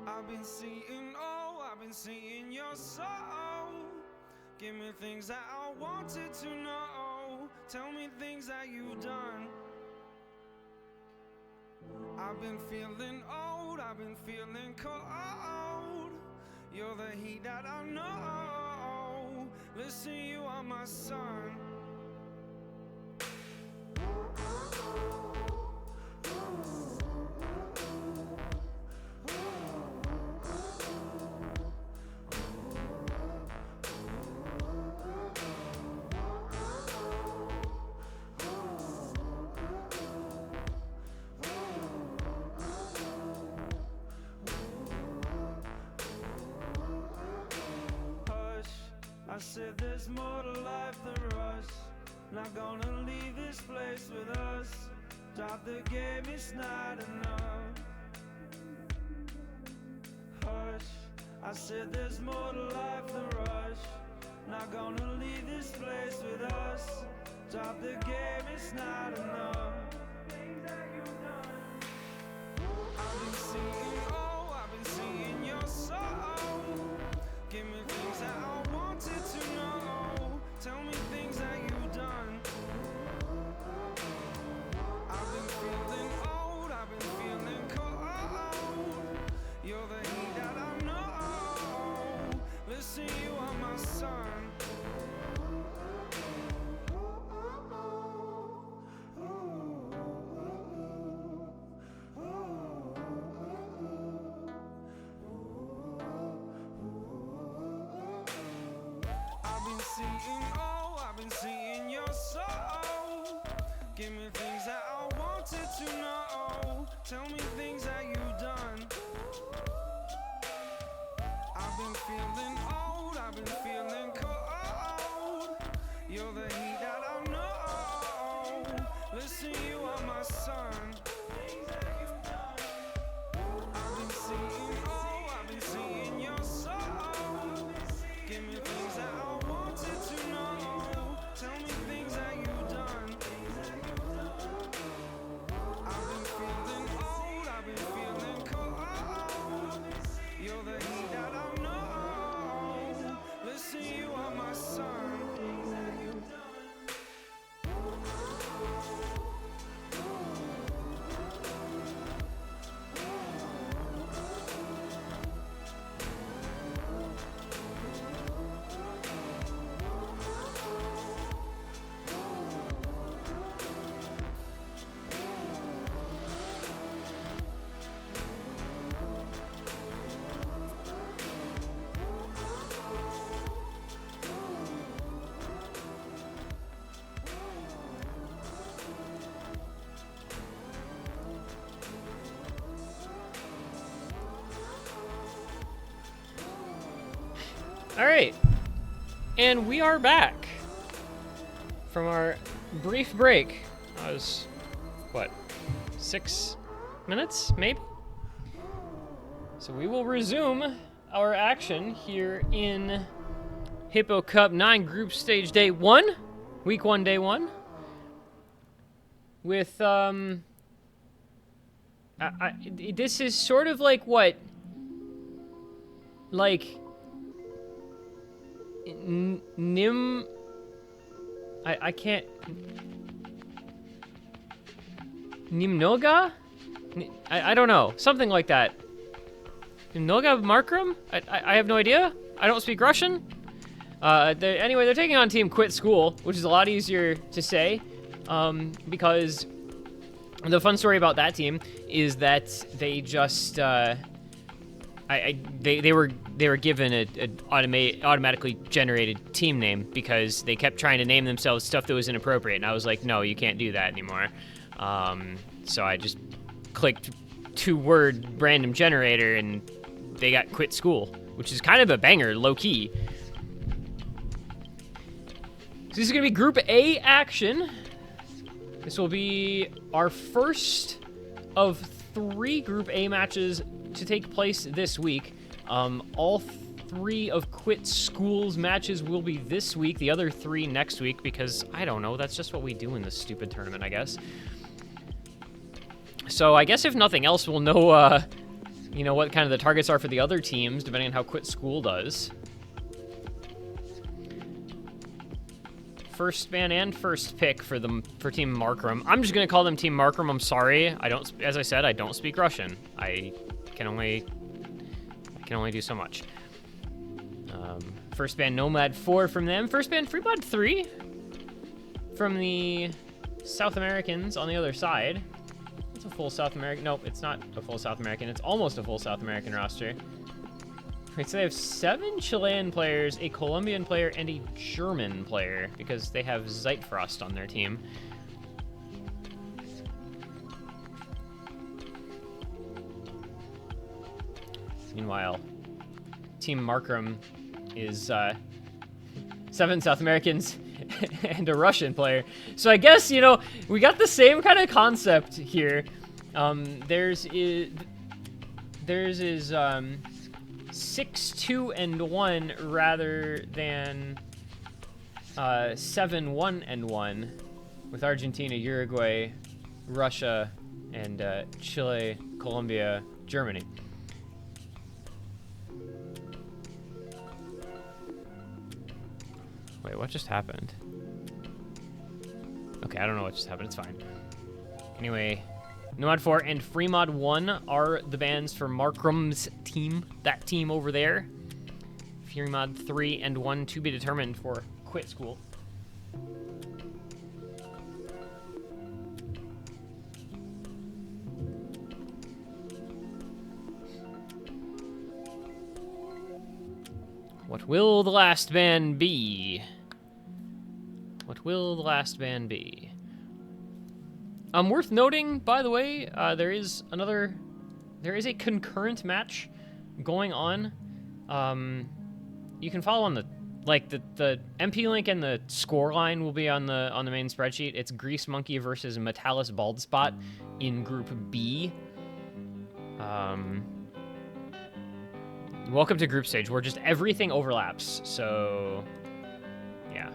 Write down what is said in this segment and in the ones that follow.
I've been seeing, oh, I've been seeing your soul. Give me things that I wanted to know. Tell me things that you've done. I've been feeling old, I've been feeling cold. You're the heat that I know. Listen, you are my sun. I said there's more to life than rush. Not gonna leave this place with us. Drop the game, it's not enough. Hush, I said there's more to life than rush. Not gonna leave this place with us. Drop the game, it's not enough. I've been seeing, oh, I've been seeing your soul. Give me things that I wanted to know. Tell me things that you've done. I've been feeling old, I've been feeling cold. You're the heat that I know. Listen, you are my sun. I've been seeing your soul. Give me things that I wanted to know. Tell me things that you've done. I've been feeling old, I've been feeling cold. You're the heat that I know. Listen, you are my sun. I've been seeing, oh, I've been seeing your soul. Give me things that I wanted to know. Tell me things that you've done. I've been feeling old, I've been feeling cold. You're the heat that I know. Listen, you are my sun. All right, and we are back from our brief break. That was, what, 6 minutes, maybe? So we will resume our action here in Hippo Cup 9 Group Stage Day 1, Week 1, Day 1, with, this is sort of like what, like, I can't. Nimnoga? I don't know. Something like that. Nimnoga Markrum? I have no idea. I don't speak Russian. Anyway, they're taking on Team Quit School, which is a lot easier to say, because the fun story about that team is that they just, they were given an automatically generated team name because they kept trying to name themselves stuff that was inappropriate, and I was like, no, you can't do that anymore. So I just clicked 2-word random generator, and they got Quit School, which is kind of a banger, low key. So this is gonna be Group A action. This will be our first of 3 Group A matches to take place this week. All 3 of Quit School's matches will be this week, the other 3 next week, because, I don't know, that's just what we do in this stupid tournament, I guess. So I guess if nothing else, we'll know you know, what kind of the targets are for the other teams, depending on how Quit School does. First ban and first pick for Team Markrum. I'm just gonna call them Team Markrum. I'm sorry. As I said, I don't speak Russian. I can only do so much. First ban Nomad 4 from them. First ban Freemod 3 from the South Americans on the other side. It's a full South American. Nope, it's not a full South American. It's almost a full South American roster. Right, so they have 7 Chilean players, a Colombian player, and a German player, because they have Zeitfrost on their team. Meanwhile, Team Markrum is 7 South Americans and a Russian player. So I guess, you know, we got the same kind of concept here. Theirs is 6-2-1 rather than 7-1-1, with Argentina, Uruguay, Russia, and Chile, Colombia, Germany. Wait, what just happened? Okay, I don't know what just happened. It's fine. Anyway, Nomad 4 and Freemod 1 are the bans for Markrum's team. That team over there. Freemod 3 and 1 to be determined for Quit School. What will the last ban be? What will the last ban be? Worth noting, by the way, there is a concurrent match going on. You can follow on the MP link and the score line will be on the main spreadsheet. It's Grease Monkey versus Metalis Baldspot in Group B. Welcome to group stage, where just everything overlaps. So, yeah.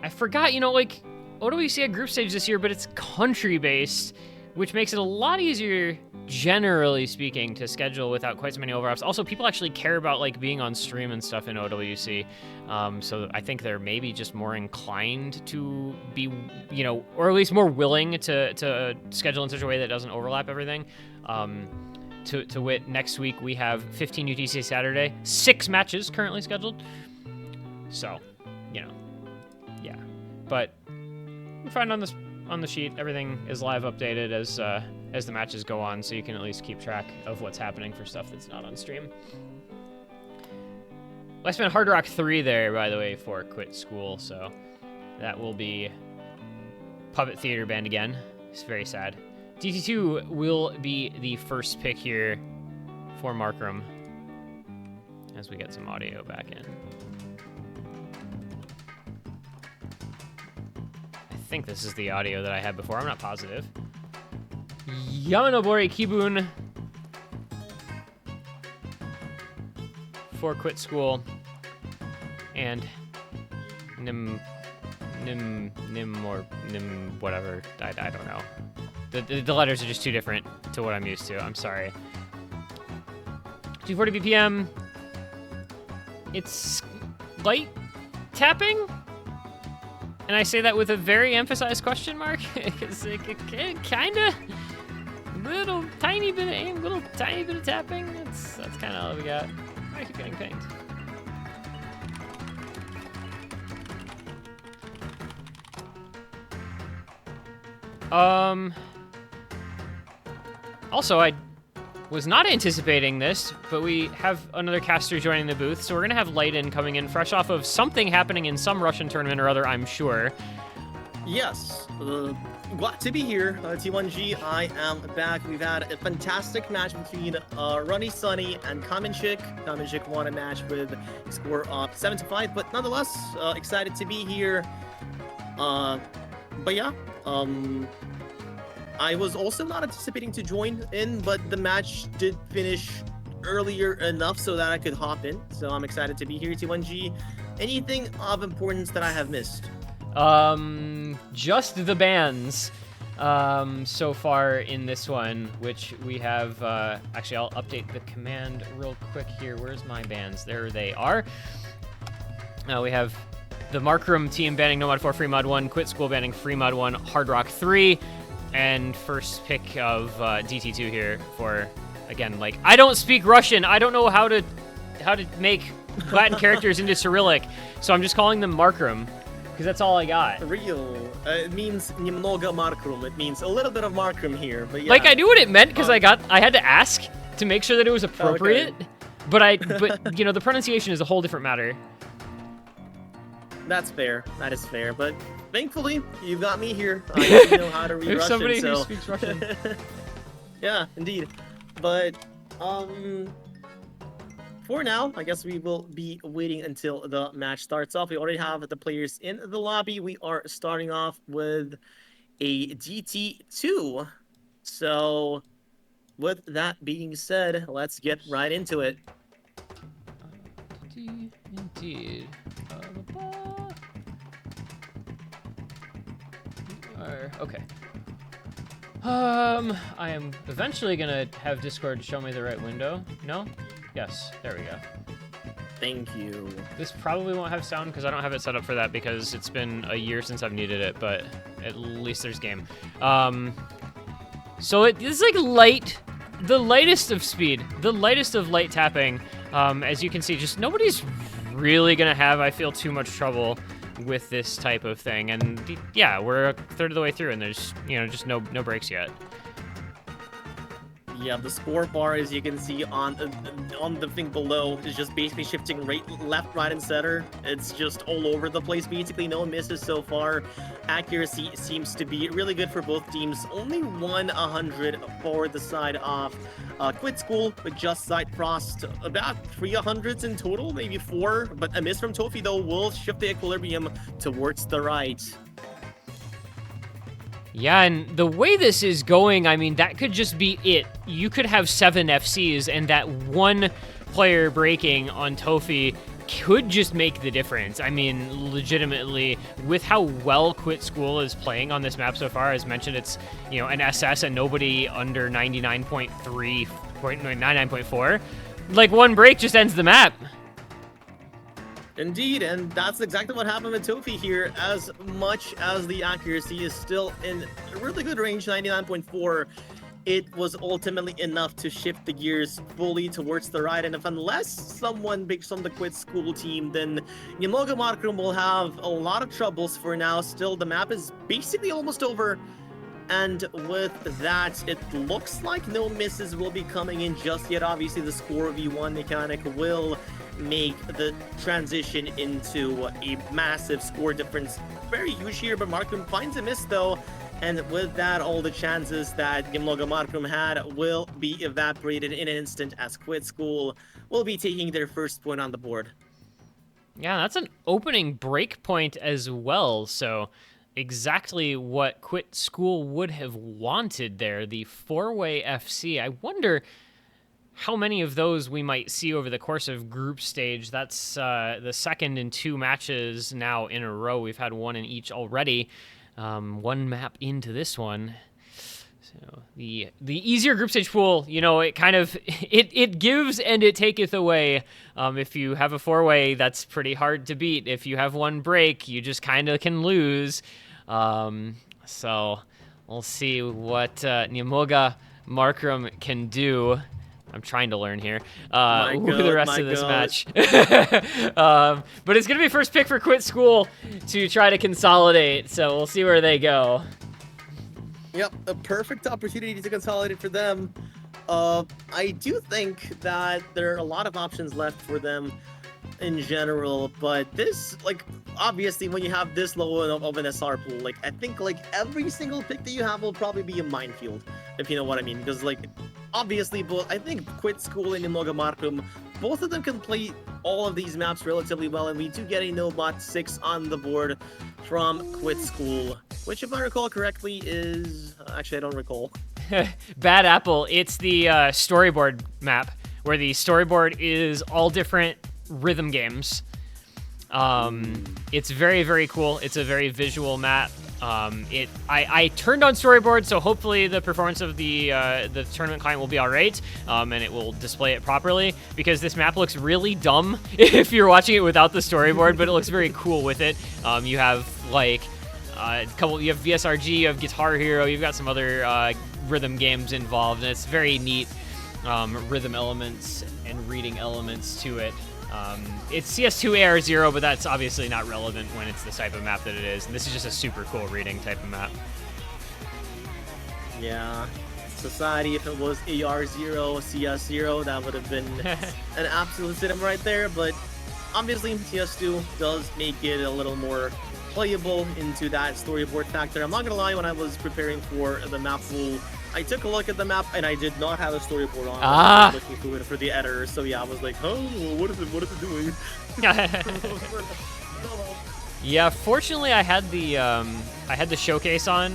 I forgot, you know, like, OWC had group stage this year, but it's country-based, which makes it a lot easier, generally speaking, to schedule without quite so many overlaps. Also, people actually care about, like, being on stream and stuff in OWC, so I think they're maybe just more inclined to be, you know, or at least more willing to schedule in such a way that doesn't overlap everything. To wit, next week we have 15 UTC Saturday, 6 matches currently scheduled. So, you know, yeah. But you find on the sheet, everything is live updated as the matches go on, so you can at least keep track of what's happening for stuff that's not on stream. I spent Hard Rock 3 there, by the way, for Quit School, so that will be Puppet Theater band again. It's very sad. DT2 will be the first pick here for Markrum as we get some audio back in. I think this is the audio that I had before. I'm not positive. Yamanobori Kibun for Quit School and Nim whatever. I don't know. The letters are just too different to what I'm used to. I'm sorry. 240 BPM. It's light tapping, and I say that with a very emphasized question mark. It's like kinda little tiny bit of tapping. That's kind of all we got. I keep getting pinged. Also, I was not anticipating this, but we have another caster joining the booth, so we're gonna have Lighten coming in fresh off of something happening in some Russian tournament or other, I'm sure. Yes, glad to be here, T1G. I am back. We've had a fantastic match between Runny Sunny and Kamenchik. Kamenchik won a match with a score of 7-5, but nonetheless, excited to be here. But yeah, I was also not anticipating to join in, but the match did finish earlier enough so that I could hop in. So I'm excited to be here, T1G. Anything of importance that I have missed? Just the bans. so far in this one, which we have, actually I'll update the command real quick here. Where's my bans? There they are. We have the Markrum team banning No Mod 4, Free Mod 1, Quit School banning Free Mod 1, Hard Rock 3, and first pick of DT2 here for, again, like, I don't speak Russian. I don't know how to make Latin characters into Cyrillic, so I'm just calling them Markrum, because that's all I got. Real. It means немного Markrum. It means a little bit of Markrum here, but yeah. Like, I knew what it meant because I had to ask to make sure that it was appropriate, okay. but you know, the pronunciation is a whole different matter. That's fair. That is fair. But thankfully, you got me here. I know how to read There's Russian. somebody so. who speaks Russian. Yeah, indeed. But for now, I guess we will be waiting until the match starts off. We already have the players in the lobby. We are starting off with a GT2. So, with that being said, let's get right into it. Indeed. Okay. I am eventually gonna have Discord show me the right window. No? Yes. There we go. Thank you. This probably won't have sound because I don't have it set up for that because it's been a year since I've needed it, but at least there's game. So it's like light, the lightest of speed, the lightest of light tapping. As you can see, just nobody's really gonna have, I feel, too much trouble with this type of thing. And yeah, we're a third of the way through and there's, you know, just no breaks yet. Yeah, the score bar, as you can see on the thing below, is just basically shifting right, left, right, and center. It's just all over the place. Basically, no misses so far. Accuracy seems to be really good for both teams. Only 100 for the side of Quit School with just Side Frost. About 300s in total, maybe 4. But a miss from Tofi, though, will shift the equilibrium towards the right. Yeah, and the way this is going, I mean, that could just be it. You could have 7 FCs, and that one player breaking on Tofi could just make the difference. I mean, legitimately, with how well Quit School is playing on this map so far, as mentioned, it's, you know, an SS and nobody under 99.3, 99.4. Like, one break just ends the map. Indeed, and that's exactly what happened with Tofi here. As much as the accuracy is still in really good range, 99.4, it was ultimately enough to shift the gears fully towards the right. And if unless someone picks on the Quit School team, then HeMHOrO MARKRUM will have a lot of troubles for now. Still, the map is basically almost over. And with that, it looks like no misses will be coming in just yet. Obviously, the score V1 mechanic will make the transition into a massive score difference. Very huge here, but Markrum finds a miss though. And with that, all the chances that HeMHOrO MARKRUM had will be evaporated in an instant as Quit School will be taking their first point on the board. Yeah, that's an opening break point as well. So exactly what Quit School would have wanted there, the 4-way FC. I wonder how many of those we might see over the course of group stage. That's the second in 2 matches now in a row. We've had one in each already. One map into this one. So the easier group stage pool, you know, it kind of, it gives and it taketh away. If you have a 4-way, that's pretty hard to beat. If you have one break, you just kind of can lose. So we'll see what HeMHOrO MARKRUM can do. I'm trying to learn here with the rest of this match. But it's going to be first pick for Quit School to try to consolidate, so we'll see where they go. Yep, a perfect opportunity to consolidate for them. I do think that there are a lot of options left for them in general, but this, like, obviously when you have this low of an SR pool, like, I think, like, every single pick that you have will probably be a minefield, if you know what I mean, because, like, obviously, I think Quit School and HeMHOrO MARKRUM, both of them can play all of these maps relatively well, and we do get a no-bot 6 on the board from Quit School, which, if I recall correctly, is... actually, I don't recall. Bad Apple. It's the storyboard map, where the storyboard is all different rhythm games. It's very, very cool. It's a very visual map. I turned on storyboard, so hopefully the performance of the tournament client will be all right, and it will display it properly, because this map looks really dumb if you're watching it without the storyboard, but it looks very cool with it. You have like you have VSRG, you have Guitar Hero, you've got some other rhythm games involved, and it's very neat rhythm elements and reading elements to it. It's CS2 AR0, but that's obviously not relevant when it's the type of map that it is. And this is just a super cool reading type of map. Yeah. Society, if it was AR0, CS0, that would have been an absolute cinema right there. But obviously, CS2 does make it a little more playable into that storyboard factor. I'm not gonna lie, when I was preparing for the map pool, I took a look at the map and I did not have a storyboard on. I was looking through it for the editor, so yeah, I was like, oh, what is it doing? Yeah, fortunately I had the showcase on,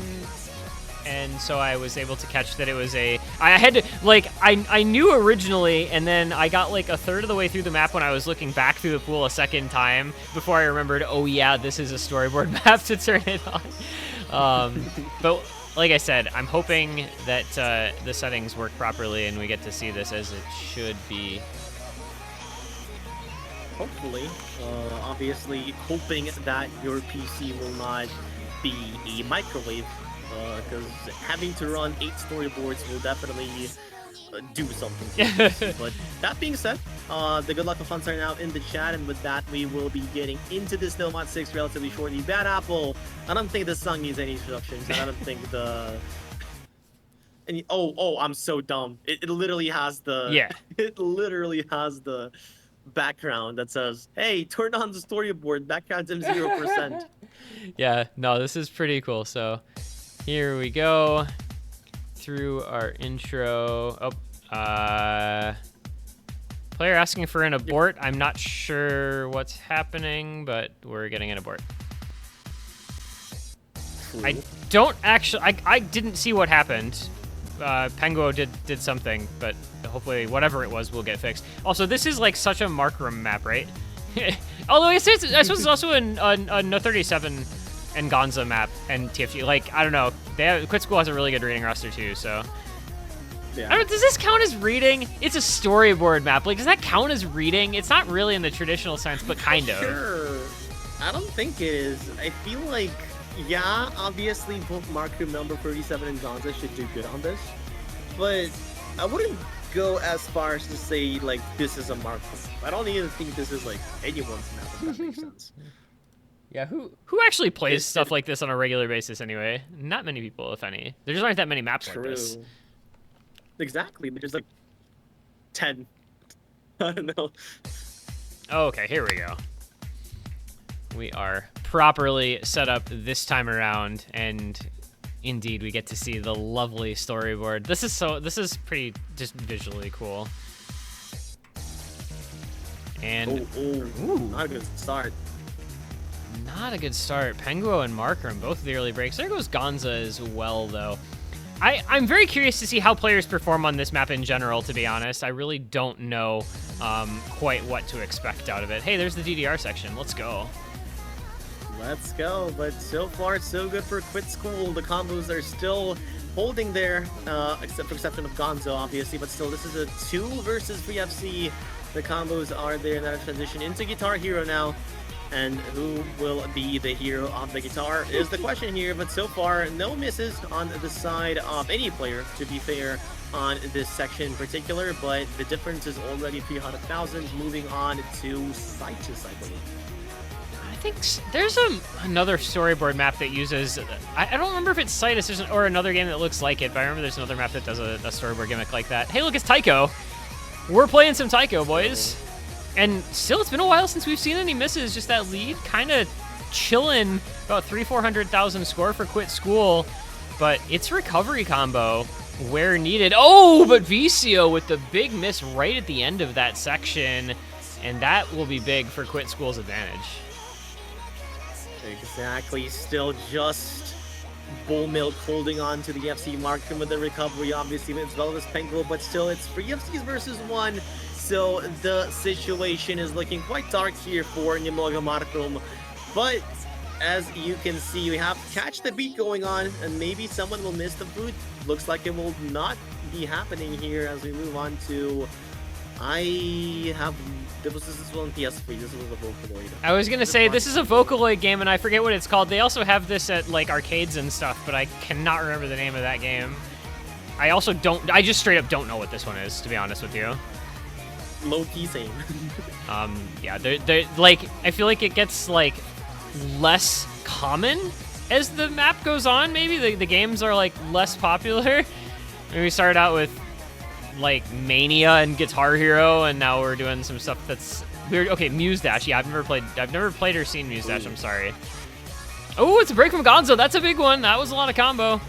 and so I was able to catch that it was I had to, like, I knew originally, and then I got like a third of the way through the map when I was looking back through the pool a second time before I remembered, oh yeah, this is a storyboard map to turn it on. But like I said, I'm hoping that the settings work properly and we get to see this as it should be. Hopefully. Obviously, hoping that your PC will not be a microwave, because having to run 8 storyboards will definitely do something to your PC. But that being said, the good luck of funds are now in the chat, and with that, we will be getting into this Snowmod 6 relatively shortly. Bad Apple, I don't think this song needs any introductions. I don't think the... Oh, I'm so dumb. It literally has the... Yeah. It literally has the background that says, hey, turn on the storyboard, background's in 0%. Yeah, no, this is pretty cool. So here we go through our intro. Player asking for an abort. I'm not sure what's happening, but we're getting an abort. Cool. I don't actually, I didn't see what happened. Penguo did something, but hopefully whatever it was will get fixed. Also, this is like such a Markrum map, right? Although I suppose it's also a No 37 and Gonza map and TFG. Like, I don't know. Quit School has a really good reading roster too, so. Yeah. Does this count as reading? It's a storyboard map. Like, does that count as reading? It's not really in the traditional sense, but kind of. Sure. I don't think it is. I feel like, yeah, obviously both Markrum number 37 and Gonza should do good on this, but I wouldn't go as far as to say, like, this is a Markrum. I don't even think this is, like, anyone's map, if that makes sense. Yeah, who actually plays stuff like this on a regular basis anyway? Not many people, if any. There just aren't that many maps like this. Exactly, there's like 10. I don't know. Oh, okay, here we go. We are properly set up this time around, and indeed we get to see the lovely storyboard. This is pretty just visually cool. And ooh, not a good start. Not a good start. Penguo and Markrum, both of the early breaks. There goes Gonza as well, though. I'm very curious to see how players perform on this map in general, to be honest. I really don't know quite what to expect out of it. Hey, there's the DDR section. Let's go. Let's go. But so far, so good for Quit School. The combos are still holding there, except for exception of Gonzo, obviously. But still, this is a 2 versus 3 FC. The combos are there in that transition into Guitar Hero now. And who will be the hero of the guitar is the question here, but so far no misses on the side of any player, to be fair, on this section in particular, but the difference is already 300,000, moving on to Citus, I believe. I think there's another storyboard map that uses, I don't remember if it's Citus or another game that looks like it, but I remember there's another map that does a storyboard gimmick like that. Hey, look, it's Taiko. We're playing some Taiko, boys. And still, it's been a while since we've seen any misses. Just that lead kind of chilling, about 400,000 score for Quit School. But it's recovery combo where needed. Oh, but Vicio with the big miss right at the end of that section. And that will be big for Quit School's advantage. Exactly. Still just Bull Milk holding on to the FC Markrum with the recovery, obviously, as well as Penguo. But still, it's 3 FCs versus 1. So the situation is looking quite dark here for HeMHOrO Markrum, but as you can see, we have Catch the Beat going on, and maybe someone will miss the boot. Looks like it will not be happening here as we move on to... This is on PS3. This was a Vocaloid. I was gonna say, this is a Vocaloid game, and I forget what it's called. They also have this at, like, arcades and stuff, but I cannot remember the name of that game. I also don't... I just straight up don't know what this one is, to be honest with you. Low-key same. Yeah, they're, like, I feel like it gets, like, less common as the map goes on, maybe. The games are, like, less popular. Maybe we started out with, like, Mania and Guitar Hero, and now we're doing some stuff that's weird. Okay, Muse Dash. Yeah, I've never played or seen Muse Dash. I'm sorry. Oh, it's a break from Gonzo. That's a big one. That was a lot of combo.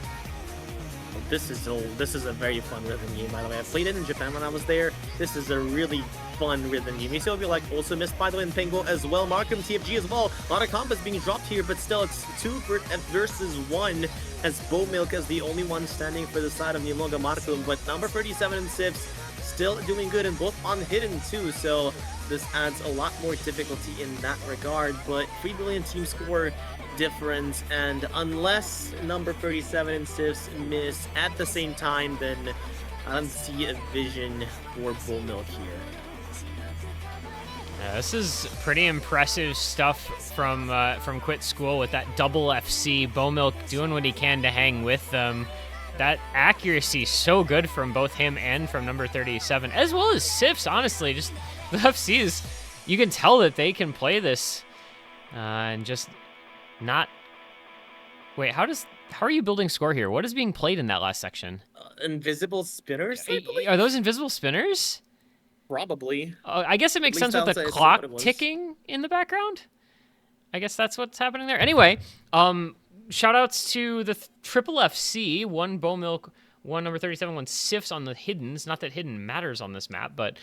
This is a very fun rhythm game, by the way. I played it in Japan when I was there. This is a really fun rhythm game. You see, like also missed, by the way, in Pengo as well. Markrum TFG as well. A lot of combos being dropped here, but still, it's 2 versus 1 as Bowmilk is the only one standing for the side of HeMHOrO Markrum. But number 37 and Sips still doing good, and both on hidden too. So this adds a lot more difficulty in that regard. But 3 billion team score difference, and unless number 37 and Sips miss at the same time, then I don't see a vision for Bowmilk here. Yeah, this is pretty impressive stuff from Quit School with that double FC. Bowmilk doing what he can to hang with them. That accuracy so good from both him and from number 37, as well as Sips. Honestly, just the FCs, you can tell that they can play this, and just not. Wait, how are you building score here? What is being played in that last section? Invisible spinners, I believe? Are those invisible spinners? Probably. I guess it makes sense with the clock ticking in the background. I guess that's what's happening there. Anyway, shout-outs to the Triple FC, 1 Bowmilk, 1 number 37, 1 Sifs on the hiddens. Not that hidden matters on this map, but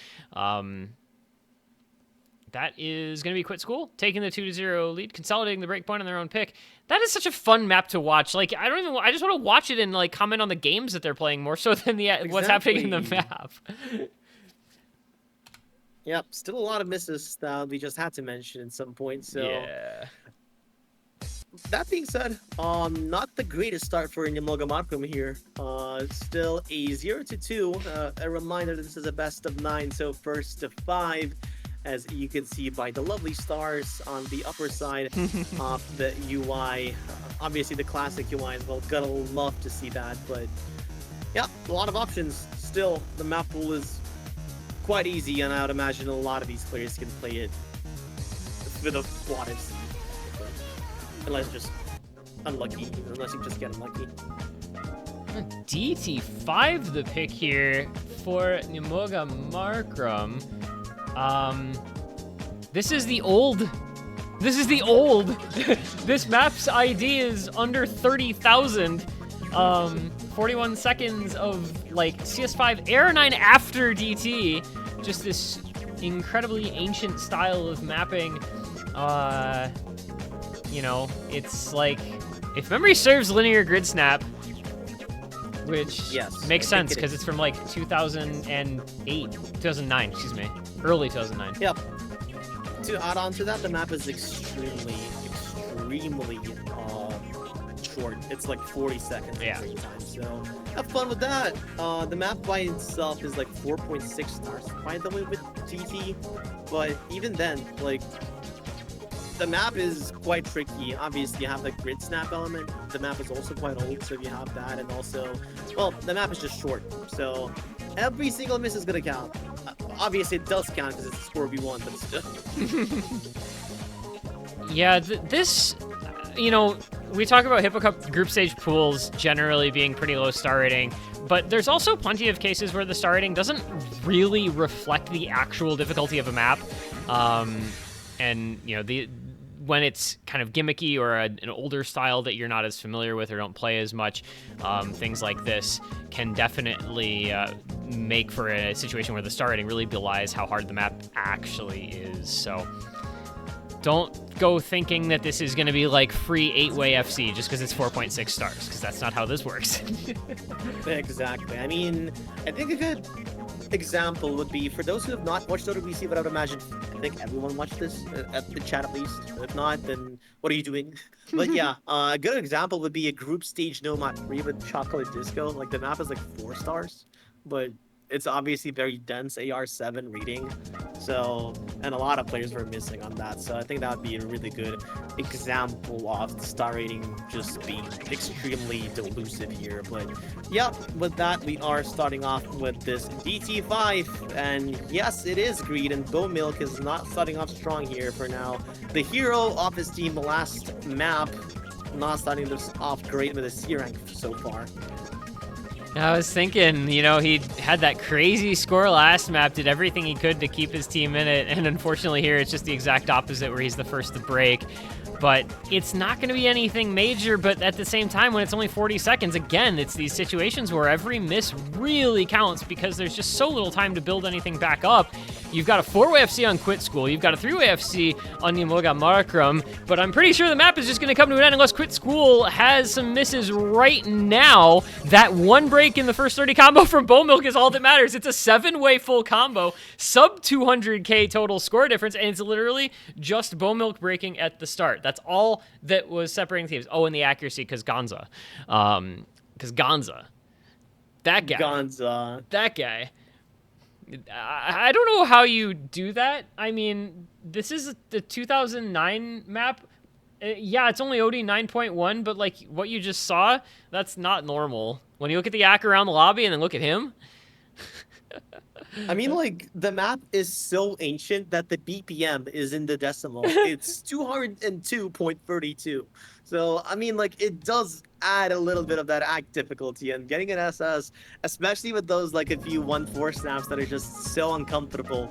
that is going to be Quit School, taking the 2-0 lead, consolidating the breakpoint on their own pick. That is such a fun map to watch. Like, I just want to watch it and, like, comment on the games that they're playing more so than what's happening in the map. Yep, still a lot of misses that we just had to mention at some point. So yeah. That being said, not the greatest start for HeMHOrO Markrum here. Still a 0-2. A reminder that this is a best of 9, so first to 5, as you can see by the lovely stars on the upper side of the UI. Obviously, the classic UI as well. Gotta love to see that, but yeah, a lot of options. Still, the map pool is quite easy, and I would imagine a lot of these players can play it with a quad FC. Unless just unlucky, unless you just get unlucky. DT5 the pick here for HeMHOrO Markrum. This is the old. This map's ID is under 30,000. 41 seconds of, like, CS5 Air 9 after DT. Just this incredibly ancient style of mapping. You know, it's like, if memory serves, linear grid snap, which makes sense because it's from like 2009, excuse me, early 2009. Yep. To add on to that, the map is extremely short. It's like 40 seconds every time, so have fun with that. The map by itself is like 4.6 stars, by the way, with GT, but even then, like, the map is quite tricky. Obviously, you have the grid snap element. The map is also quite old, so you have that, and also, well, the map is just short, so every single miss is gonna count. Obviously, it does count because it's a score v1, but still. Yeah, this, you know, we talk about Hippo Cup group stage pools generally being pretty low star rating, but there's also plenty of cases where the star rating doesn't really reflect the actual difficulty of a map. And, you know, when it's kind of gimmicky or an older style that you're not as familiar with or don't play as much, things like this can definitely make for a situation where the star rating really belies how hard the map actually is. So don't go thinking that this is going to be like free 8-way FC just because it's 4.6 stars, because that's not how this works. Exactly. I mean, I think a good example would be, for those who have not watched WBC, but I would imagine, I think everyone watched this, at the chat at least. If not, then what are you doing? But yeah, a good example would be a group stage Nomad 3 with Chocolate Disco. Like the map is like 4 stars, but it's obviously very dense AR7 reading. So, and a lot of players were missing on that. So I think that would be a really good example of the star rating just being extremely delusive here. But yeah, with that, we are starting off with this DT5. And yes, it is Greed, and Bow Milk is not starting off strong here for now. The hero of his team, the last map, not starting this off great with a C rank so far. I was thinking, you know, he had that crazy score last map, did everything he could to keep his team in it, and unfortunately here it's just the exact opposite where he's the first to break. But it's not going to be anything major, but at the same time, when it's only 40 seconds, again, it's these situations where every miss really counts because there's just so little time to build anything back up. You've got a 4-way FC on Quit School, you've got a 3-way FC on HeMHOrO Markrum, but I'm pretty sure the map is just going to come to an end unless Quit School has some misses right now. That one break in the first 30 combo from Bow Milk is all that matters. It's a 7-way full combo, sub 200k total score difference, and it's literally just Bow Milk breaking at the start. That's all that was separating teams. Oh, and the accuracy, because Gonza. That guy. I don't know how you do that. I mean, this is the 2009 map. Yeah, it's only OD 9.1, but like what you just saw, that's not normal. When you look at the ACK around the lobby and then look at him. I mean, like, the map is so ancient that the BPM is in the decimal. It's 202.32. So, I mean, like, it does add a little bit of that act difficulty, and getting an SS, especially with those, like, a few 1-4 snaps that are just so uncomfortable,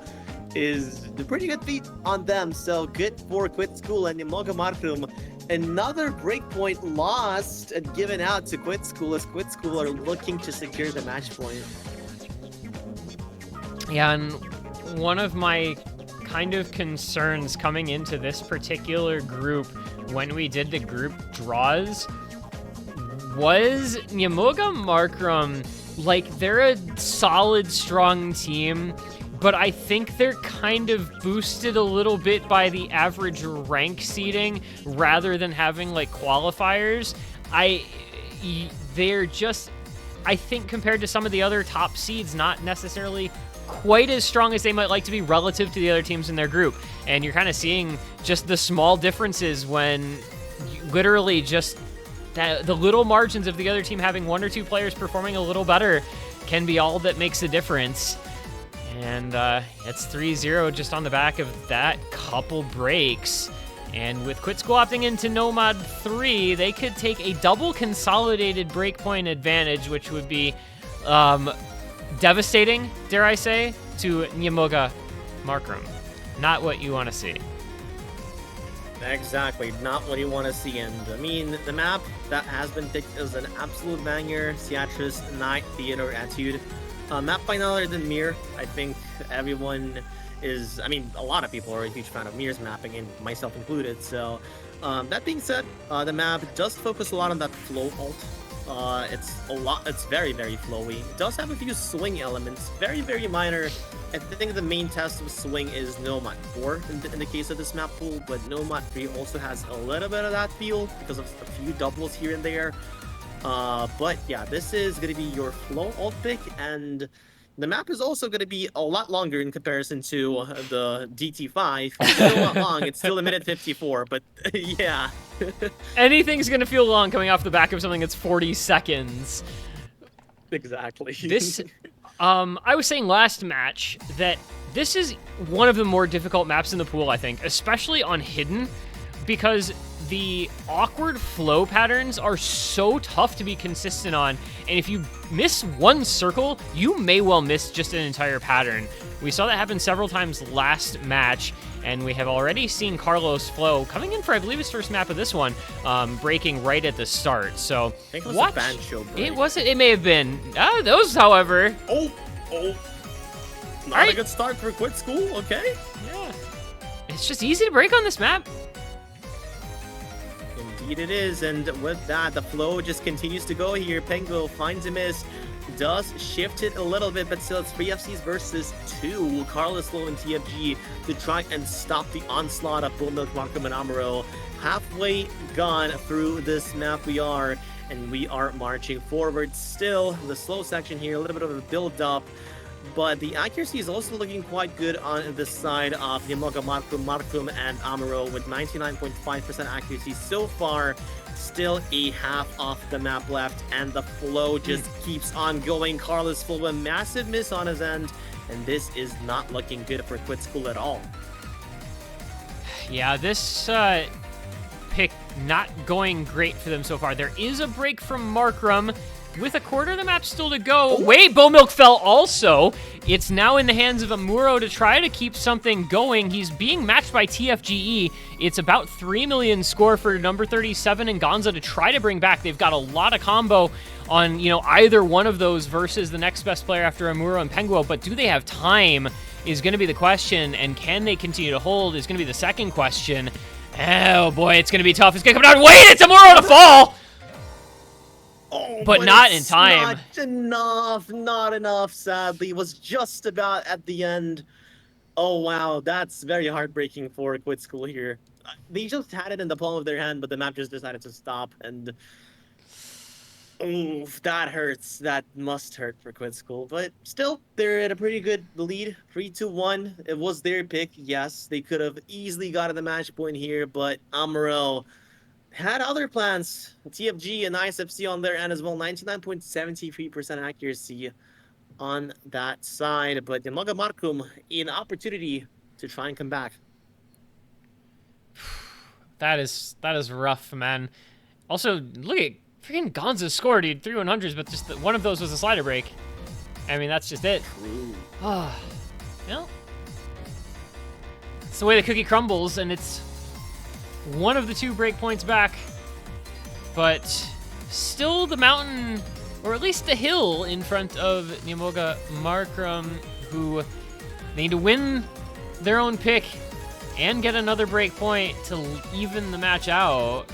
is a pretty good feat on them. So, good for Quit School and HeMHOrO Markrum. Another breakpoint lost and given out to Quit School, as Quit School are looking to secure the match point. Yeah, and one of my kind of concerns coming into this particular group when we did the group draws was HeMHOrO Markrum. Like, they're a solid, strong team, but I think they're kind of boosted a little bit by the average rank seeding rather than having, like, qualifiers. They're just, I think, compared to some of the other top seeds, not necessarily quite as strong as they might like to be relative to the other teams in their group. And you're kind of seeing just the small differences when literally just the little margins of the other team having 1 or 2 players performing a little better can be all that makes a difference. And it's 3-0 just on the back of that couple breaks. And with Quit School opting into Nomad 3, they could take a double consolidated breakpoint advantage, which would be devastating, dare I say, to HeMHOrO Markrum. Not what you want to see. Exactly, not what you want to see. And I mean, the map that has been picked is an absolute banger. Ciatrice Night Theater Etude. Map by none other than Mir. I think everyone is, I mean, a lot of people are a huge fan of Mir's mapping, and myself included. So, that being said, the map does focus a lot on that flow ult. It's very, very flowy. It does have a few swing elements, very, very minor. I think the main test of swing is Nomad 4 in the case of this map pool, but Nomad 3 also has a little bit of that feel because of a few doubles here and there. But yeah, this is going to be your flow ult pick, and the map is also going to be a lot longer in comparison to the DT5. It's still not long, it's still 1:54, but yeah. Anything's going to feel long coming off the back of something that's 40 seconds. Exactly. This, I was saying last match that this is one of the more difficult maps in the pool, I think, especially on Hidden, because the awkward flow patterns are so tough to be consistent on, and if you miss one circle, you may well miss just an entire pattern. We saw that happen several times last match, and we have already seen Carlos Flow coming in for, I believe, his first map of this one, breaking right at the start. So, I think it was a Bancho break. It wasn't. It may have been. Those, however. Oh. Not a good start for Quit School. Okay. Yeah. It's just easy to break on this map. Indeed it is, and with that, the flow just continues to go here. Pengo finds a miss, does shift it a little bit, but still it's 3 FCs versus 2. Carlos Low and TFG to try and stop the onslaught of Bullmilk, Markrum, and HeMHOrO. Halfway gone through this map we are, and we are marching forward still. The slow section here, a little bit of a build-up, but the accuracy is also looking quite good on the side of HeMHOrO Markrum, and HeMHOrO with 99.5% accuracy so far. Still a half of the map left, and the flow just keeps on going. Carlos full, a massive miss on his end, and this is not looking good for Quit School at all. Yeah, this pick not going great for them so far. There is a break from Markrum with a quarter of the map still to go. Wait, Bowmilk fell also. It's now in the hands of HeMHOrO to try to keep something going. He's being matched by TFGE. It's about 3 million score for number 37 and Gonza to try to bring back. They've got a lot of combo on, you know, either one of those versus the next best player after HeMHOrO and Penguo, but do they have time is going to be the question, and can they continue to hold is going to be the second question. Oh boy, it's going to be tough. It's going to come down. Wait, it's HeMHOrO to fall! Oh, but not in time. Not enough, sadly. It was just about at the end. Oh, wow. That's very heartbreaking for Quit School here. They just had it in the palm of their hand, but the map just decided to stop. And oof, that hurts. That must hurt for Quit School. But still, they're at a pretty good lead. 3-2-1. It was their pick. Yes, they could have easily gotten the match point here, but HeMHOrO had other plans. TFG and ISFC on their end as well. 99.73% accuracy on that side. But HeMHOrO Markrum, an opportunity to try and come back. That is rough, man. Also, look at freaking Gonza's score, dude. 3 100s, but just one of those was a slider break. I mean, that's just it. Ah, well, it's the way the cookie crumbles, and it's one of the 2 breakpoints back, but still the mountain, or at least the hill, in front of HeMHOrO Markrum, who need to win their own pick and get another breakpoint to even the match out.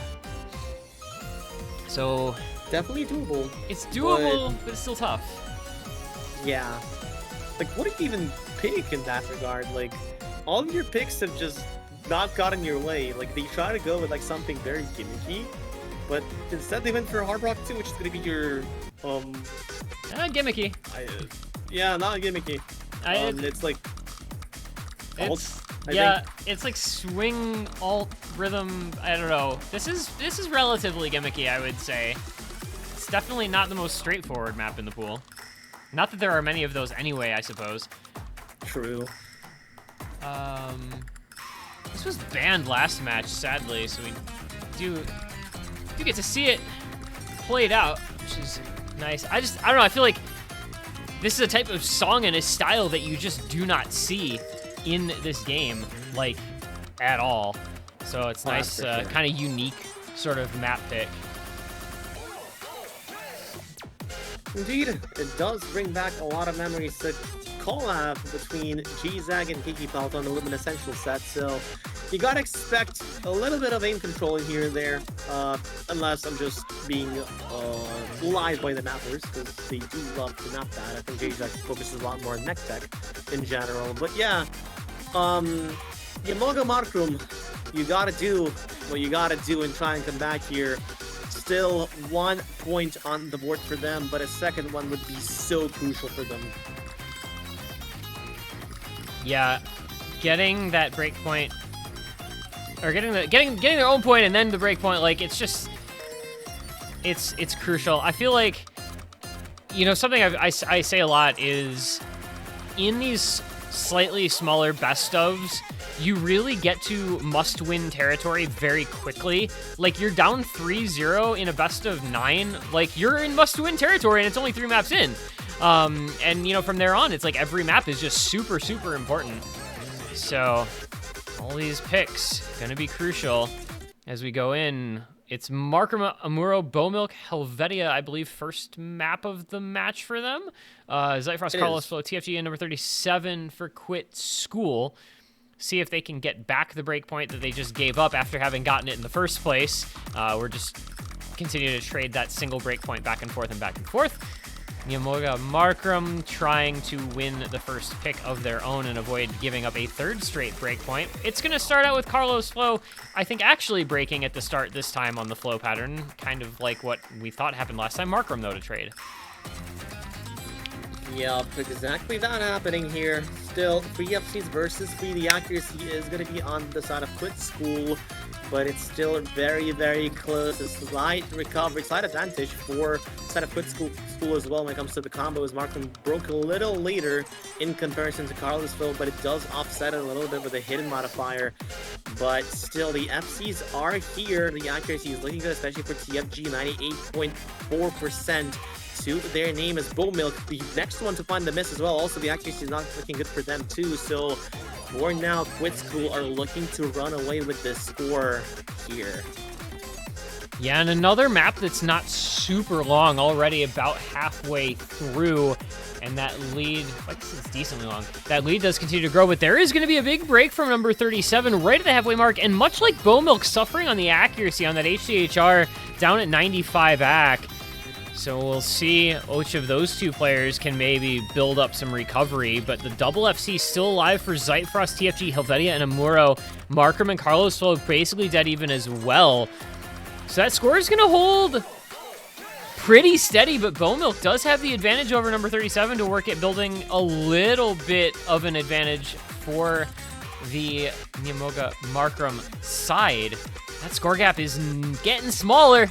So definitely doable. It's doable, but it's still tough. Yeah. Like, what do you even pick in that regard? Like, all of your picks have just not gotten your way. Like, they try to go with like something very gimmicky, but instead they went for Hard Rock 2, which is gonna be your gimmicky. Yeah, not gimmicky. It's like alt, I think. It's like swing alt rhythm. I don't know. This is relatively gimmicky, I would say. It's definitely not the most straightforward map in the pool. Not that there are many of those anyway, I suppose. True. This was banned last match, sadly, so we do get to see it played out, which is nice. I don't know, I feel like this is a type of song and a style that you just do not see in this game, like, at all. So it's nice, sure. kind of unique sort of map pick. Indeed, it does bring back a lot of memories. The collab between G-Zag and Kiki Pelt on the Lumen Essential set, so you gotta expect a little bit of aim controlling here and there, unless I'm just being lied by the mappers, because they do love to map that. I think G-Zag focuses a lot more on neck tech in general, but yeah, HeMHOrO Markrum, you gotta do what you gotta do and try and come back here. Still 1 point on the board for them, but a second one would be so crucial for them. Yeah, getting that break point, or getting their own point and then the break point, like, it's just, it's crucial. I feel like, you know, something I say a lot is, in these slightly smaller best ofs, you really get to must-win territory very quickly. Like, you're down 3-0 in a best of 9, like, you're in must-win territory and it's only 3 maps in. And, you know, from there on, it's like every map is just super, super important. So, all these picks gonna be crucial as we go in. It's Markrum, HeMHOrO, Bowmilk, Helvetia, I believe, first map of the match for them. Zyfrost, Carlos, Flow, TFG, and number 37 for Quit School. See if they can get back the breakpoint that they just gave up after having gotten it in the first place. We're just continuing to trade that single breakpoint back and forth and back and forth. HeMHOrO MARKRUM trying to win the first pick of their own and avoid giving up a third straight breakpoint. It's going to start out with Carlos Flow, I think, actually breaking at the start this time on the flow pattern, kind of like what we thought happened last time. MARKRUM, though, to trade. Yep, exactly that happening here. Still, 3 FCs versus 3. The accuracy is going to be on the side of Quit School, but it's still very, very close. A slight recovery, slight advantage for side of Quit School as well when it comes to the combo, as MARKRUM broke a little later in comparison to Carlosville, but it does offset it a little bit with a hidden modifier. But still, the FCs are here. The accuracy is looking good, especially for TFG, 98.4%. to their name is Milk, the next one to find the miss as well. Also, the accuracy is not looking good for them too. So for now, Quit School are looking to run away with this score here. Yeah, and another map that's not super long, already about halfway through, and that lead, like this is decently long. That lead does continue to grow, but there is going to be a big break from number 37 right at the halfway mark, and much like Milk suffering on the accuracy on that HCHR down at 95 AC. So we'll see which of those two players can maybe build up some recovery, but the double FC still alive for Zeitfrost, TFG, Helvetia, and HeMHOrO. MARKRUM and Carlos Flow basically dead even as well. So that score is going to hold pretty steady, but Milk does have the advantage over number 37 to work at building a little bit of an advantage for the HeMHOrO MARKRUM side. That score gap is getting smaller.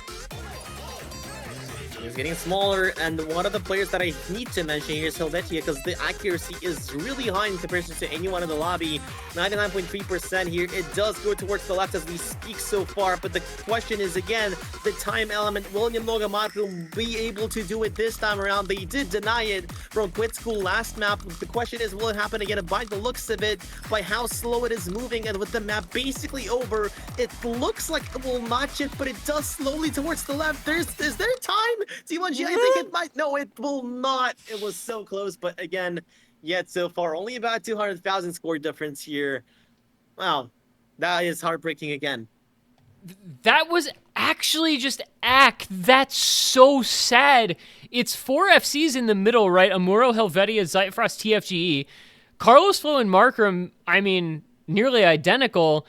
It's getting smaller, and one of the players that I need to mention here is Helvetia, because the accuracy is really high in comparison to anyone in the lobby. 99.3% here. It does go towards the left as we speak so far, but the question is, again, the time element. Will HeMHOrO MARKRUM be able to do it this time around? They did deny it from Quit School last map. The question is, will it happen again? By the looks of it, by how slow it is moving, and with the map basically over, it looks like it will match it, but it does slowly towards the left. Is there time? T1G, I think it might. No, it will not. It was so close, but again, yet so far, only about 200,000 score difference here. Wow, that is heartbreaking again. That was actually just That's so sad. It's 4 FCs in the middle, right? HeMHOrO, Helvetia, Zeitfrost, TFGE. Carlos Flow and MARKRUM, I mean, nearly identical.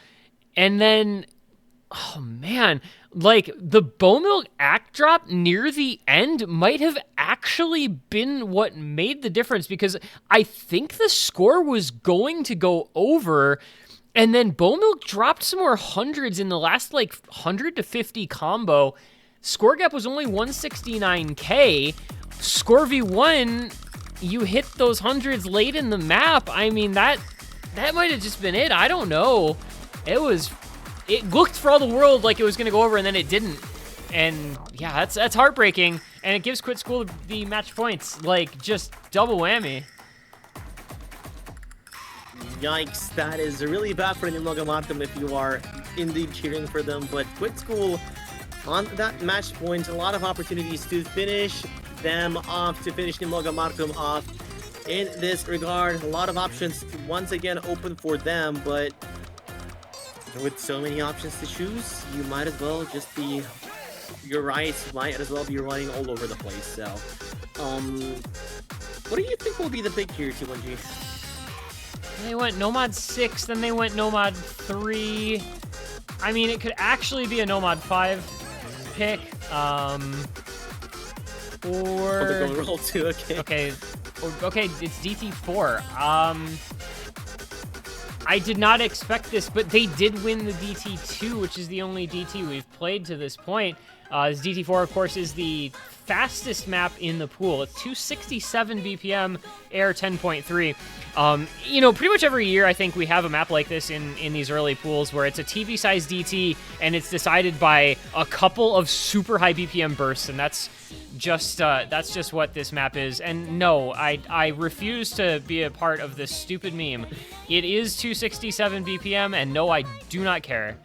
And then, oh man, like the Milk act drop near the end might have actually been what made the difference, because I think the score was going to go over, and then Milk dropped some more hundreds in the last like 100 to 50 combo. Score gap was only 169k. Score V1, you hit those hundreds late in the map. I mean, that might have just been it. I don't know. It looked for all the world like it was going to go over, and then it didn't. And yeah, that's heartbreaking. And it gives Quit School the match points. Like, just double whammy. Yikes, that is really bad for HeMHOrO MARKRUM if you are indeed cheering for them. But Quit School on that match point, a lot of opportunities to finish them off, to finish HeMHOrO MARKRUM off. In this regard, a lot of options once again open for them, but with so many options to choose, you might as well just be, you're right, might as well be running all over the place. So, what do you think will be the pick here, T1G? They went Nomad 6, then they went Nomad 3. I mean, it could actually be a Nomad 5 pick, or... Oh, they're going roll 2, okay. Okay, it's DT4. I did not expect this, but they did win the DT2, which is the only DT we've played to this point. This DT4, of course, is the fastest map in the pool. It's 267 BPM, air 10.3. You know, pretty much every year, I think we have a map like this in these early pools where it's a TV-sized DT, and it's decided by a couple of super high BPM bursts, and that's just what this map is. And no, I refuse to be a part of this stupid meme. It is 267 BPM, and no, I do not care.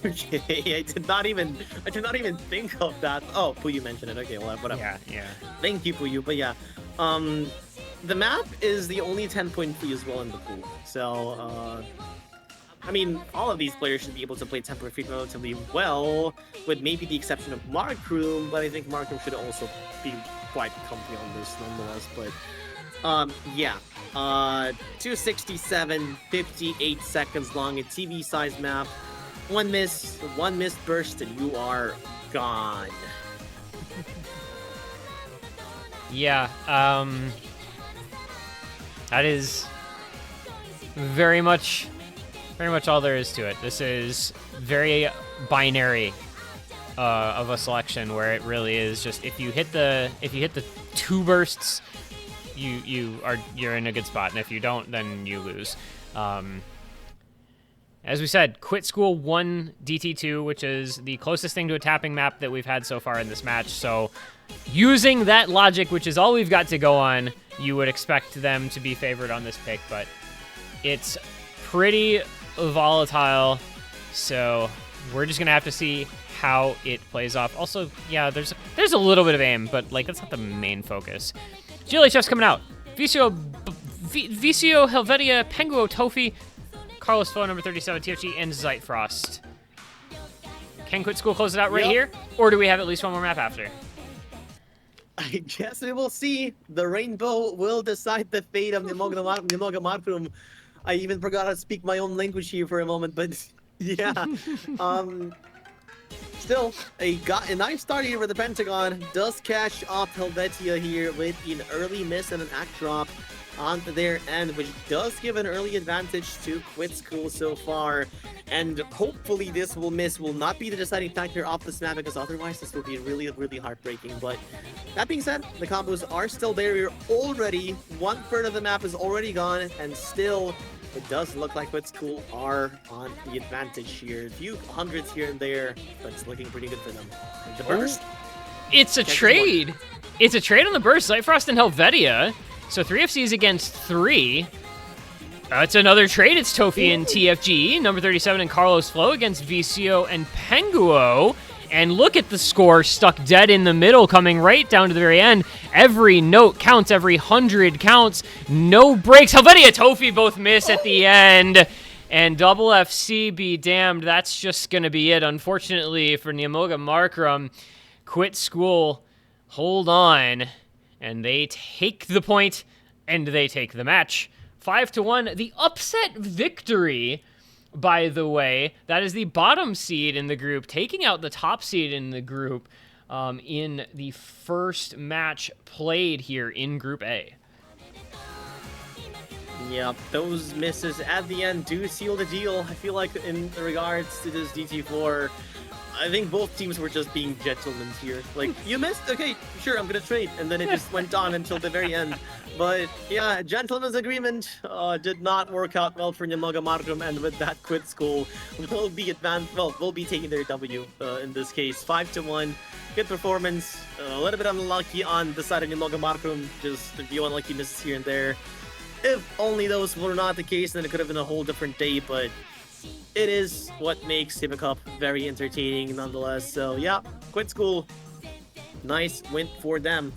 Okay, I did not even think of that. Oh, Puyu mentioned it. Okay, well, whatever. Yeah. Thank you, Puyu. But yeah, the map is the only 10.3 as well in the pool. So, I mean, all of these players should be able to play temporary feet relatively well, with maybe the exception of MARKRUM, but I think MARKRUM should also be quite comfy on this nonetheless, but yeah. 267, 58 seconds long, a TV-sized map. One missed burst, and you are gone. Yeah, that is very much all there is to it. This is very binary of a selection where it really is just if you hit the 2 bursts, you're in a good spot, and if you don't, then you lose. As we said, Quit School won DT2, which is the closest thing to a tapping map that we've had so far in this match. So using that logic, which is all we've got to go on, you would expect them to be favored on this pick, but it's pretty volatile. So we're just going to have to see how it plays off. Also, yeah, there's a little bit of aim, but like that's not the main focus. GLHF's coming out. Vicio, Helvetia, Penguo, Tofi, Carlos Flo, number 37, TFG, and Zeitfrost. Can Quit School close it out right here? Or do we have at least one more map after? I guess we will see. The rainbow will decide the fate of HeMHOrO MARKRUM. I even forgot to speak my own language here for a moment, but yeah. Still, a nice start here for the Pentagon. Does catch off Helvetia here with an early miss and an act drop on their end, which does give an early advantage to Quit School so far. And hopefully this will not be the deciding factor off this map, because otherwise this will be really, really heartbreaking. But that being said, the combos are still there. You're already 1/3 of the map is already gone, and still it does look like Quit School are on the advantage here. A few hundreds here and there, but it's looking pretty good for them. And the burst. It's a trade. It's a trade on the burst. Zeitfrost and Helvetia. So 3 FCs against 3. It's another trade. It's Tofi and TFG, number 37, and Carlos Flo against Vicio and Penguo. And look at the score stuck dead in the middle, coming right down to the very end. Every note counts, every 100 counts. No breaks. Helvetia, Tofi both miss at the end. And double FC be damned. That's just going to be it. Unfortunately for HeMHOrO MARKRUM, Quit School hold on. And they take the point, and they take the match. 5-1. The upset victory, by the way. That is the bottom seed in the group, taking out the top seed in the group in the first match played here in Group A. Yeah, those misses at the end do seal the deal. I feel like in regards to this DT4, I think both teams were just being gentlemen here. Like, you missed? Okay, sure, I'm gonna trade. And then it just went on until the very end. But yeah, gentleman's agreement did not work out well for HeMHOrO MARKRUM, and with that, Quit School will be taking their W in this case. 5-1. Good performance. A little bit unlucky on the side of HeMHOrO MARKRUM. Just a few unlucky misses here and there. If only those were not the case, then it could have been a whole different day, but it is what makes Hippo Cup very entertaining nonetheless. So yeah, Quit School, nice win for them.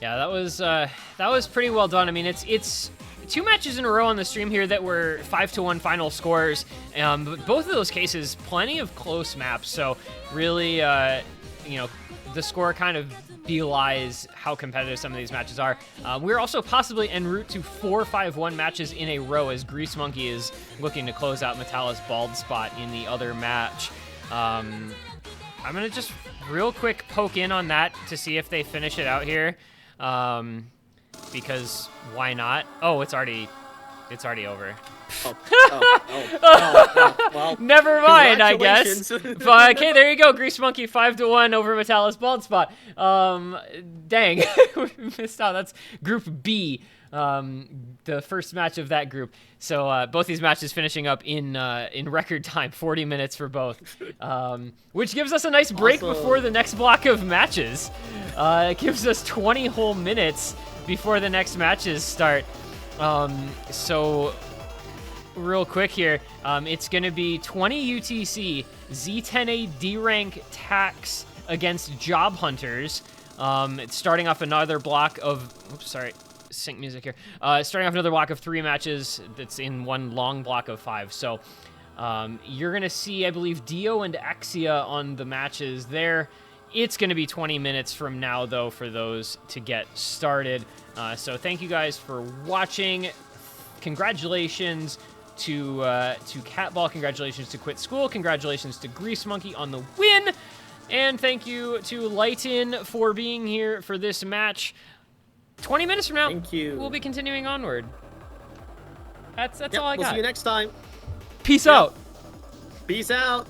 Yeah, that was pretty well done. I mean, it's 2 matches in a row on the stream here that were 5-1 final scores. But both of those cases, plenty of close maps. So really, the score kind of belies how competitive some of these matches are. We're also possibly en route to 4 5-1 matches in a row, as Grease Monkey is looking to close out Metala's bald spot in the other match. I'm going to just real quick poke in on that to see if they finish it out here. Because why not? Oh, it's already over. Well, never mind, I guess. But okay, there you go. Grease Monkey 5-1 over Metala's bald spot. Dang, we missed out. That's Group B, the first match of that group. So both these matches finishing up in record time, 40 minutes for both, which gives us a nice break before the next block of matches. It gives us 20 whole minutes before the next matches start. So real quick here, it's going to be 20 UTC, Z10A D-Rank Tax against Job Hunters. It's starting off another block of... Oops, sorry. Sync music here. Starting off another block of 3 matches that's in one long block of 5. So you're going to see, I believe, Dio and Exia on the matches there. It's going to be 20 minutes from now, though, for those to get started. So thank you guys for watching. Congratulations to Catball. Congratulations to Quit School. Congratulations to Grease Monkey on the win. And thank you to Lighten for being here for this match. 20 minutes from now, Thank you. we'll be continuing onward. That's Yep, all I got. We'll see you next time. Peace out. Peace out.